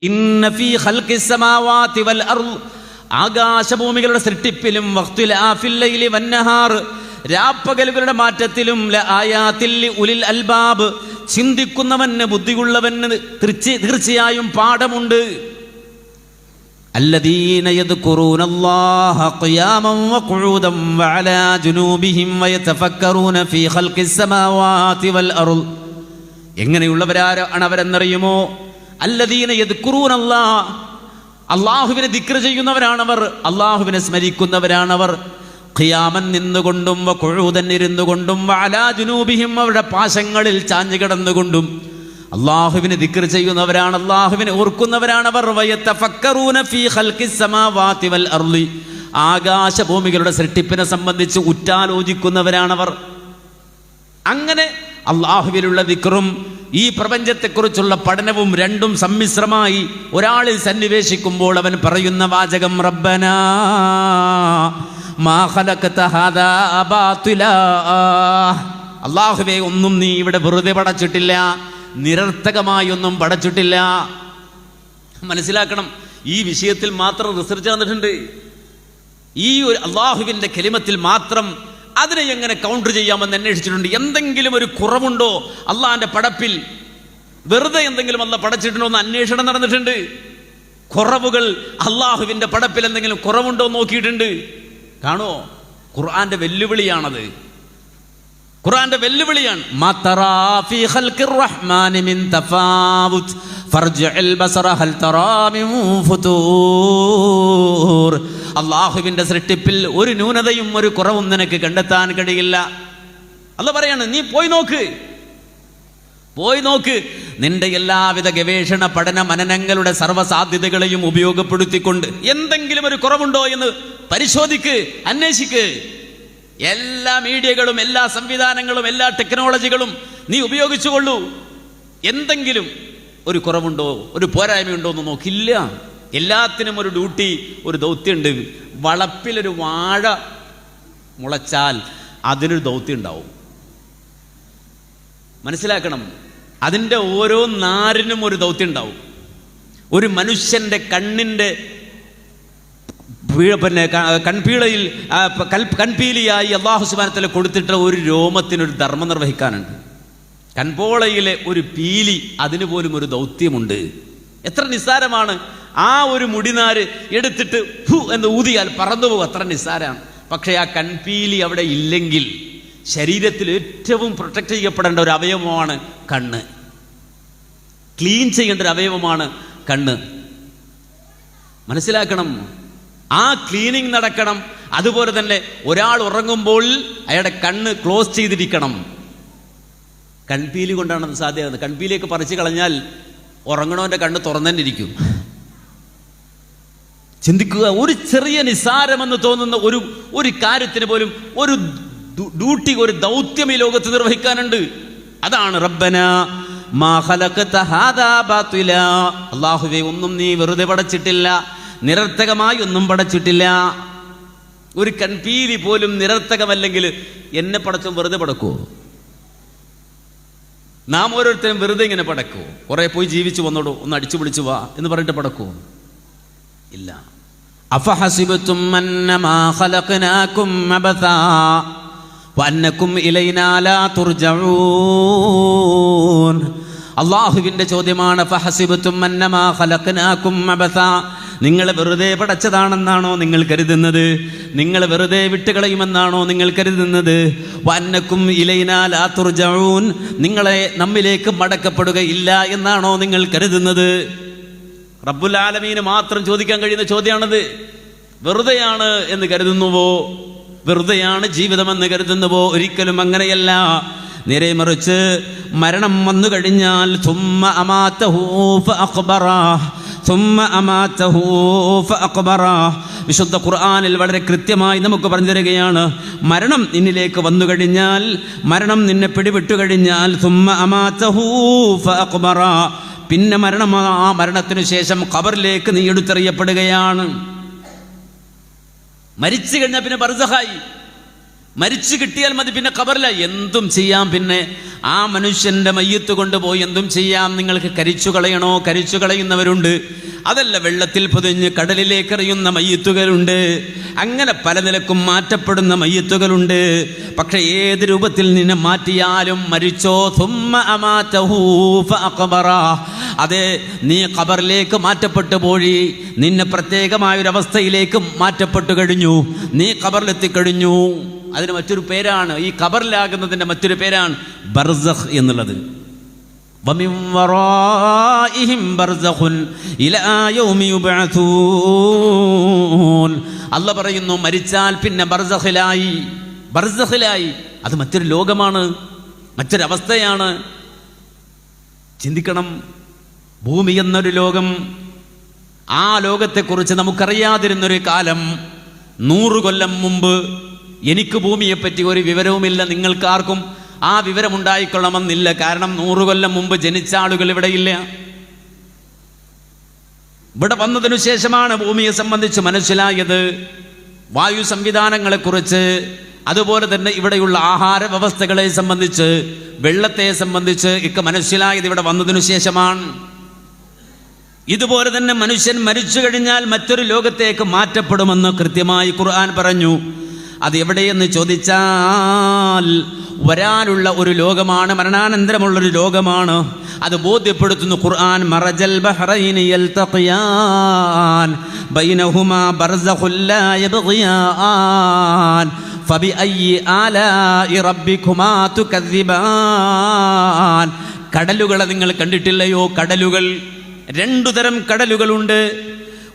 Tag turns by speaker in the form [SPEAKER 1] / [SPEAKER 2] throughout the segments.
[SPEAKER 1] ഇന്ന ഫീ ഖൽഖിസ് സമാവാതി വൽ അർദ്, ആകാശഭൂമികളുടെ സൃഷ്ടിപ്പിലും വഖ്തിലാഫിൽ ലൈലി വന്നഹാർ, രാപ്പകലുകളുടെ മാറ്റത്തിലും ലആയാത്തിൽ ഉലിൽ അൽബാബ്, ചിന്തിക്കുന്നവന് ബുദ്ധിയുള്ളവന് തീർച്ചയായും പാഠമുണ്ട്. അല്ലദീന യദ്കുറൂനല്ലാഹ ഖിയാമൻ വഖുഊദൻ വഅലാ ജുനൂബിഹിം വയതഫക്കറൂന ഫീ ഖൽഖിസ് സമാവാതി വൽ അർദ്. എങ്ങനെയുള്ളവരാണ് അവരെന്നറിയുമോ? അല്ലദീന യദ്കുറൂനല്ലാഹ, അല്ലാഹുവിനെ ദിക്ർ ചെയ്യുന്നവരാണവർ, അല്ലാഹുവിനെ സ്മരിക്കുന്നവരാണവർ. ഖിയാമൻ നിന്നുകൊണ്ടും വഖുഊദൻ ഇരുന്നുകൊണ്ടും വഅലാ ജുനൂബിഹിം അവരുടെ പാശങ്ങളിൽ ചാഞ്ഞു കിടന്നുകൊണ്ടും അല്ലാഹുവിനെ ദിക്ർ ചെയ്യുന്നവരാണ്, അല്ലാഹുവിനെ ഓർക്കുന്നവരാണവർ. വയതഫക്കറൂന ഫീ ഖൽഖിസ് സമാവാതി വൽ അർളി, ആകാശഭൂമികളുടെ സൃഷ്ടിപ്പിനെ സംബന്ധിച്ച് ഉറ്റാലോചിക്കുന്നവരാണവർ. അങ്ങനെ അല്ലാഹുവിലുള്ള ദിക്റും ഈ പ്രപഞ്ചത്തെക്കുറിച്ചുള്ള പഠനവും രണ്ടും സമ്മിശ്രമായി ഒരാളിൽ സന്നിവേശിക്കുമ്പോൾ അവൻ പറയുന്ന വാചകം റബ്ബനാ മാ ഖലഖത ഹാദാ ബാതിലാ, അല്ലാഹുവേ ഒന്നും നീ ഇവിടെ വെറുതെ പടച്ചിട്ടില്ല, നിരർത്ഥകമായി ഒന്നും പടച്ചിട്ടില്ല. മനസ്സിലാക്കണം, ഈ വിഷയത്തിൽ മാത്രം റിസർച്ച് നടന്നിട്ടുണ്ട്. ഈ ഒരു അല്ലാഹുവിൻ്റെ കലിമത്തിൽ മാത്രം അതിനെ എങ്ങനെ കൗണ്ടർ ചെയ്യാമെന്ന് അന്വേഷിച്ചിട്ടുണ്ട്. എന്തെങ്കിലും ഒരു കുറവുണ്ടോ അള്ളാഹിന്റെ പടപ്പിൽ? വെറുതെ എന്തെങ്കിലും അല്ല പടച്ചിട്ടുണ്ടോ എന്ന് അന്വേഷണം നടന്നിട്ടുണ്ട്. കുറവുകൾ അള്ളാഹുവിന്റെ പടപ്പിൽ എന്തെങ്കിലും കുറവുണ്ടോ നോക്കിയിട്ടുണ്ട്. കാണുമോ? ഖുർആന്റെ വെല്ലുവിളിയാണത്, ഖുർആന്റെ വെല്ലുവിളിയാണ്. അള്ളാഹുവിന്റെ സൃഷ്ടിപ്പിൽ ഒരു ന്യൂനതയും ഒരു കുറവും നിനക്ക് കണ്ടെത്താൻ കഴിയില്ല. അല്ലാഹു പറയാണ്, നീ പോയി നോക്ക്. നിന്റെ എല്ലാവിധ ഗവേഷണ പഠന മനനങ്ങളുടെ സർവ്വസാധ്യതകളെയും ഉപയോഗപ്പെടുത്തിക്കൊണ്ട് എന്തെങ്കിലും ഒരു കുറവുണ്ടോ എന്ന് പരിശോധിക്ക്, അന്വേഷിക്ക്. എല്ലാ മീഡിയകളും എല്ലാ സംവിധാനങ്ങളും എല്ലാ ടെക്നോളജികളും നീ ഉപയോഗിച്ചുകൊള്ളൂ. എന്തെങ്കിലും ഒരു കുറവുണ്ടോ ഒരു പോരായ്മയുണ്ടോ എന്ന് നോക്കില്ല. എല്ലാത്തിനും ഒരു ഡ്യൂട്ടി, ഒരു ദൗത്യമുണ്ട്. വളപ്പിലൊരു വാഴ മുളച്ചാൽ അതിനൊരു ദൗത്യം ഉണ്ടാവും. മനസ്സിലാക്കണം, അതിൻ്റെ ഓരോ നാരിനും ഒരു ദൗത്യം ഉണ്ടാവും. ഒരു മനുഷ്യൻ്റെ കണ്ണിൻ്റെ കൺപീളയിൽ കൺപീലിയായി അല്ലാഹു സുബ്ഹാനഹു വ തആല കൊടുത്തിട്ട് ഒരു രോമത്തിനൊരു ധർമ്മം നിർവഹിക്കാനുണ്ട്. കൺപോളയിലെ ഒരു പീലി, അതിന് പോലും ഒരു ദൗത്യമുണ്ട്. എത്ര നിസ്സാരമാണ്! ആ ഒരു മുടിനാര് എടുത്തിട്ട് ഹു എന്ന് ഊതിയാൽ പറന്നു പോകും, അത്ര നിസ്സാരമാണ്. പക്ഷേ ആ കൺപീലി അവിടെ ഇല്ലെങ്കിൽ ശരീരത്തിൽ ഏറ്റവും പ്രൊട്ടക്ട് ചെയ്യപ്പെടേണ്ട ഒരു അവയവമാണ് കണ്ണ്. ക്ലീൻ ചെയ്യേണ്ട ഒരു അവയവമാണ് കണ്ണ്. മനസ്സിലാക്കണം, ആ ക്ലീനിങ് നടക്കണം. അതുപോലെ തന്നെ ഒരാൾ ഉറങ്ങുമ്പോൾ അയാളുടെ കണ്ണ് ക്ലോസ് ചെയ്തിരിക്കണം. കൺപീലി കൊണ്ടാണ് അത് സാധ്യമാകുന്നത്. കൺപീലിയൊക്കെ പറിച്ചു കളഞ്ഞാൽ ഉറങ്ങണവൻ്റെ കണ്ണ് തുറന്നിരിക്കും. ചിന്തിക്കുക, ഒരു ചെറിയ നിസ്സാരമെന്ന് തോന്നുന്ന ഒരു കാര്യത്തിന് പോലും ഒരു ഡ്യൂട്ടി, ഒരു ദൗത്യം ഈ ലോകത്ത് നിർവഹിക്കാനുണ്ട്. അതാണ് റബ്ബനാ മാ ഖലഖത ഹാദാ ബാതിലാ, അല്ലാഹുവേ ഒന്നും നീ വെറുതെ പടച്ചിട്ടില്ല, നിരർത്ഥകമായി ഒന്നും പടച്ചിട്ടില്ല. ഒരു കൺപീലി പോലും നിരർത്ഥകമല്ലെങ്കിൽ എന്നെ പടച്ചും വെറുതെ പടക്കുമോ? നാം ഓരോരുത്തരും വെറുതെ ഇങ്ങനെ പടക്കുമോ? കുറെ പോയി ജീവിച്ചു വന്നോടോ, ഒന്ന് അടിച്ചു പിടിച്ചു വാ എന്ന് പറഞ്ഞിട്ട് പടക്കുമോ? ഇല്ല. അഫഹസിബതും അന്നമാ ഖലഖനാകും അബഥാ വഅന്നകും ഇലൈനാ ലാ തുർജഊൻ. അല്ലാഹുവിന്റെ ചോദ്യമാണ്, ഫഹസിബതും അന്നമാ ഖലഖനാകും അബഥാ, നിങ്ങളെ വെറുതെ പടച്ചതാണെന്നാണോ നിങ്ങൾ കരുതുന്നത്? നിങ്ങളെ വെറുതെ വിട്ടുകളയുമെന്നാണോ നിങ്ങൾ കരുതുന്നത്? വഅന്നകും ഇലൈനാ ലാ തുർജഊൻ, നിങ്ങളെ നമ്മിലേക്ക് മടക്കപ്പെടുകയില്ല എന്നാണോ നിങ്ങൾ കരുതുന്നത്? റബ്ബുൽ ആലമീന് മാത്രം ചോദിക്കാൻ കഴിയുന്ന ചോദ്യമാണത്. വെറുതെയാണ് എന്ന് കരുതുന്നുവോ? വെറുതെയാണ് ജീവിതമെന്ന് കരുതുന്നുവോ? ഒരിക്കലും അങ്ങനെയല്ല. നേരെ മറിച്ച് മരണം വന്നു കഴിഞ്ഞാൽ സുമ്മ അമാതഹു ഫഅഖ്ബറഹ്, സുമ്മ അമാതഹു ഫഅഖ്ബറഹ്. വിശുദ്ധ ഖുർആനിൽ വളരെ കൃത്യമായി നമുക്ക് പറഞ്ഞു തരികയാണ്, മരണം നിന്നിലേക്ക് വന്നു കഴിഞ്ഞാൽ, മരണം നിന്നെ പിടിവിട്ടു കഴിഞ്ഞാൽ സുമ്മ അമാതഹു ഫഅഖ്ബറഹ്, പിന്നെ ആ മരണത്തിനു ശേഷം ഖബറിലേക്ക് നീ എടുത്തെറിയപ്പെടുകയാണ്. മരിച്ചു കഴിഞ്ഞാൽ പിന്നെ ബർസഖായി. മരിച്ചു കിട്ടിയാൽ മതി, പിന്നെ ഖബറില്ല. എന്തും ചെയ്യാം. പിന്നെ ആ മനുഷ്യന്റെ മയ്യത്ത് കൊണ്ടുപോയി എന്തും ചെയ്യാം. നിങ്ങൾക്ക് കരിച്ചു കളയണോ? കരിച്ചു കളയുന്നവരുണ്ട്. അതല്ല, വെള്ളത്തിൽ പൊതിഞ്ഞ് കടലിലേക്ക് എറിയുന്ന മയ്യത്തുകളുണ്ട്. അങ്ങനെ പല നിലക്കും മാറ്റപ്പെടുന്ന മയ്യത്തുകളുണ്ട്. പക്ഷെ ഏത് രൂപത്തിൽ നിന്നെ മാറ്റിയാലും മരിച്ചോ, സുമ്മ അമാതഹു ഫഅഖബറ, അതെ, നീ ഖബറിലേക്ക് മാറ്റപ്പെട്ടു പോയി. നിന്നെ പ്രത്യേകമായൊരവസ്ഥയിലേക്ക് മാറ്റപ്പെട്ടു കഴിഞ്ഞു. നീ ഖബറിലെത്തിക്കഴിഞ്ഞു. അതിന് മറ്റൊരു പേരാണ്, ഈ ഖബറിലാകുന്നതിൻ്റെ മറ്റൊരു പേരാണ് ബർസഖ് എന്നുള്ളത്. വമിൻ വറാഇഹിം ബർസഖുൻ ഇലാ യൗമി യുബ്അഥൂൻ. അല്ലാഹ് പറയുന്നു, മരിച്ചാൽ പിന്നെ ബർസഖിലായി. അത് മറ്റൊരു ലോകമാണ്, മറ്റൊരവസ്ഥയാണ്. ചിന്തിക്കണം, ഭൂമി എന്നൊരു ലോകം, ആ ലോകത്തെക്കുറിച്ച് നമുക്കറിയാതിരുന്നൊരു കാലം. 100 കൊല്ലം മുമ്പ് എനിക്ക് ഭൂമിയെപ്പറ്റി ഒരു വിവരവുമില്ല. നിങ്ങൾക്കാർക്കും ആ വിവരമുണ്ടായിക്കൊള്ളണമെന്നില്ല. കാരണം 100 കൊല്ലം മുമ്പ് ജനിച്ച ആളുകൾ ഇവിടെയില്ല. ഇവിടെ വന്നതിനു ശേഷമാണ് ഭൂമിയെ സംബന്ധിച്ച് മനസ്സിലായത്. വായു സംവിധാനങ്ങളെക്കുറിച്ച്, അതുപോലെ തന്നെ ഇവിടെയുള്ള ആഹാര വ്യവസ്ഥകളെ സംബന്ധിച്ച്, വെള്ളത്തെ സംബന്ധിച്ച് ഒക്കെ മനസ്സിലായത് ഇവിടെ വന്നതിനു ശേഷമാണ്. ഇതുപോലെ തന്നെ മനുഷ്യൻ മരിച്ചു കഴിഞ്ഞാൽ മറ്റൊരു ലോകത്തേക്ക് മാറ്റപ്പെടുമെന്ന് കൃത്യമായി ഖുർആൻ പറഞ്ഞു. അത് എവിടെയെന്ന് ചോദിച്ചാൽ വരാനുള്ള ഒരു ലോകമാണ്, മരണാനന്തരമുള്ളൊരു ലോകമാണ്. അത് ബോധ്യപ്പെടുത്തുന്നു ഖുർആൻ. മറജൽ ബഹ്റൈനി യൽതഖിയാൻ ബൈനഹുമാ ബർസഖുൽ ലാ യബ്ഗിയാൻ ഫബിഅയ്യി ആലാഇ റബ്ബികുമാ തുകദ്ദിബാൻ. കടലുകളെ നിങ്ങൾ കണ്ടിട്ടില്ലയോ? കടലുകൾ, 2 തരം കടലുകളുണ്ട്.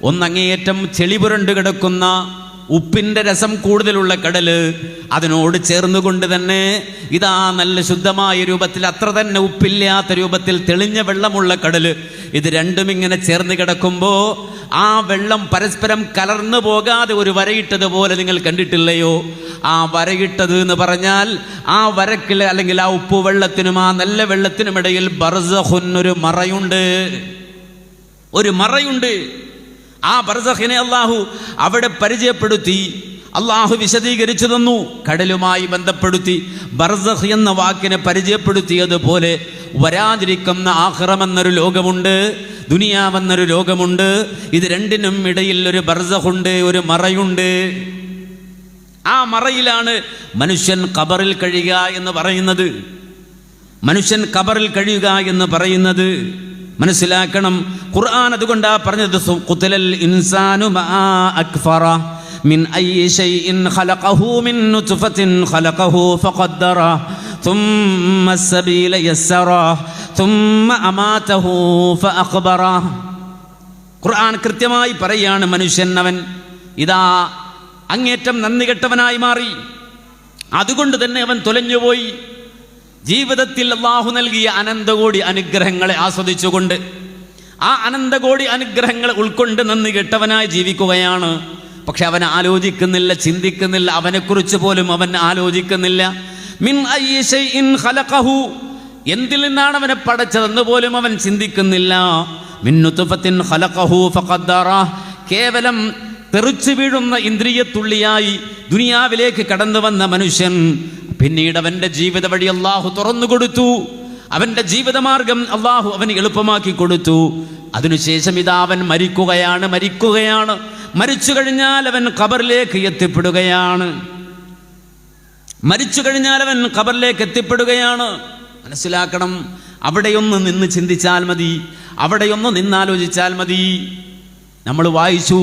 [SPEAKER 1] ഒന്നങ്ങേയറ്റം ചെളി പുരണ്ട് കിടക്കുന്ന ഉപ്പിൻ്റെ രസം കൂടുതലുള്ള കടല്, അതിനോട് ചേർന്നുകൊണ്ട് തന്നെ ഇതാ നല്ല ശുദ്ധമായ രൂപത്തിൽ, അത്ര തന്നെ ഉപ്പില്ലാത്ത രൂപത്തിൽ തെളിഞ്ഞ വെള്ളമുള്ള കടല്. ഇത് രണ്ടും ഇങ്ങനെ ചേർന്ന് കിടക്കുമ്പോൾ ആ വെള്ളം പരസ്പരം കലർന്നു പോകാതെ ഒരു വരയിട്ടതുപോലെ നിങ്ങൾ കണ്ടിട്ടില്ലയോ? ആ വരയിട്ടത് എന്ന് പറഞ്ഞാൽ ആ വരക്കിൽ അല്ലെങ്കിൽ ആ ഉപ്പ് വെള്ളത്തിനും ആ നല്ല വെള്ളത്തിനുമിടയിൽ ബർസഖുൻ, ഒരു മറയുണ്ട്. ആ ബർസഖിനെ അള്ളാഹു അവിടെ പരിചയപ്പെടുത്തി, അള്ളാഹു വിശദീകരിച്ചു തന്നു. കടലുമായി ബന്ധപ്പെടുത്തി ബർസഖ് എന്ന വാക്കിനെ പരിചയപ്പെടുത്തിയതുപോലെ വരാതിരിക്കുന്ന ആഖിറമെന്നൊരു ലോകമുണ്ട്, ദുനിയാവെന്നൊരു ലോകമുണ്ട്. ഇത് രണ്ടിനും ഇടയിൽ ഒരു ബർസഖുണ്ട്, ഒരു മറയുണ്ട്. ആ മറയിലാണ് മനുഷ്യൻ ഖബറിൽ കഴിയുക എന്ന് പറയുന്നത്. മനസ്സിലാക്കണം, ഖുർആൻ അതുകൊണ്ടാ പറഞ്ഞത്, ഖുതിലൽ ഇൻസാനു മാ അക്ഫറ മിൻ അയ്യി ശൈഇൻ ഖലഖഹു മിൻ നുത്ഫത്തിൻ ഖലഖഹു ഫഖദ്ദറ ثم السبيل يسره ثم أماته فأخبره. ഖുർആൻ കൃത്യമായി പറയാണ്, മനുഷ്യൻ അവൻ ഇതാ അങ്ങേറ്റം നന്ദി കെട്ടവനായി മാറി. അതുകൊണ്ട് തന്നെ അവൻ തുലഞ്ഞുപോയി. ജീവിതത്തിൽ അല്ലാഹു നൽകിയ അനന്തകോടി അനുഗ്രഹങ്ങളെ ആസ്വദിച്ചുകൊണ്ട്, ആ അനന്തകോടി അനുഗ്രഹങ്ങളെ ഉൾക്കൊണ്ട് നന്ദി കെട്ടവനായി ജീവിക്കുകയാണ്. പക്ഷെ അവൻ ആലോചിക്കുന്നില്ല, ചിന്തിക്കുന്നില്ല, അവനെക്കുറിച്ച് പോലും അവൻ ആലോചിക്കുന്നില്ല. മിൻ അയ്യി ശൈഇൻ ഖലഖഹു, എന്തിൽ നിന്നാണ് അവനെ പടച്ചതെന്ന് പോലും അവൻ ചിന്തിക്കുന്നില്ല. മിൻ നുത്ഫത്തിൻ ഖലഖഹു ഫഖദ്ദറ, കേവലം തെറിച്ചു വീഴുന്ന ഇന്ദ്രിയത്തുള്ളിയായി ദുനിയാവിലേക്ക് കടന്നു വന്ന മനുഷ്യൻ പിന്നീട് അവൻ്റെ ജീവിത വഴി അള്ളാഹു തുറന്നു കൊടുത്തു. അവൻ്റെ ജീവിതമാർഗം അള്ളാഹു അവന് എളുപ്പമാക്കി കൊടുത്തു. അതിനുശേഷം ഇതാ അവൻ മരിക്കുകയാണ്. മരിച്ചു കഴിഞ്ഞാൽ അവൻ ഖബറിലേക്ക് എത്തിപ്പെടുകയാണ്. മനസ്സിലാക്കണം, അവിടെയൊന്ന് നിന്ന് ചിന്തിച്ചാൽ മതി, അവിടെയൊന്ന് നിന്നാലോചിച്ചാൽ മതി. നമ്മൾ വായിച്ചു,